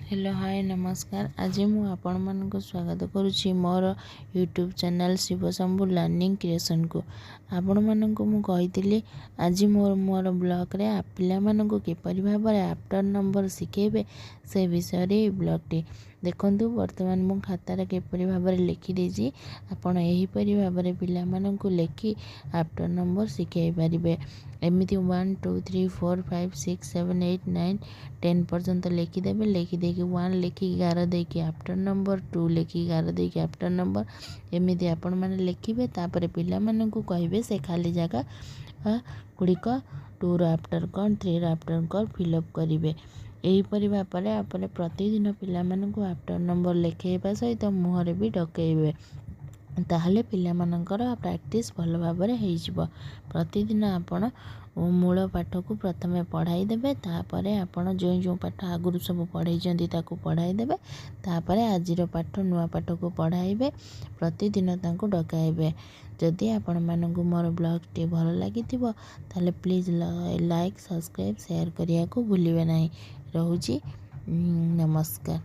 Hello hi नमस्कार। आज मु आपण मानक स्वागत करुच्ची मोर YouTube channel Shiv Shambhu learning creation को। आपण मानक मु कही आज मोर ब्लॉग रे पिला मानक किपरि भाव आफ्टर नंबर शिखेबे से विषय रे ब्लॉग टी देखंतु। वर्तमान मु खातार किपरि भाव लिखि देछि। आपण एही परि भाव पिला मानक लेखि आफ्टर नंबर शिखै परिबे। एमिति 1 2 3 4 5 6 7 8 9 10 पर्यंत लिखिदेवे। लिखिदे 1 लिखिक गार देकी आफ्टर नंबर 2 लिखिक गार देकी आफ्टर नंबर एमिति आपण माने लिखिबे। तापर पिला मानकु कहिबे से खाली जगह गुड़िक 2 रो आफ्टर कौन 3 रो आफ्टर कौन फिलअप करिवे। एही परि भापरे आपरे प्रतिदिन पिला मानकु आफ्टर नंबर लिखेबा सहित मुहरे भी डकेइबे। ताहले पिला मानकर प्रैक्टिस भल भाव में प्रतिदिन आपण मूल पाठ को प्रथमे पढ़ाई देबे। तापरे आपण जो जो पाठ आगुरु सब पढ़ाई ताकू पढ़ाई देबे। तापरे आजिर पाठ नुआ पाठ को पढ़ाइबे। प्रतिदिन तांको डकाइबे। जदि आपण मानकु मोर ब्लॉग टी भल लागिथिबो ताले प्लीज लाइक सब्सक्राइब शेयर करिया को भूलिबे नाही। रहूची नमस्कार।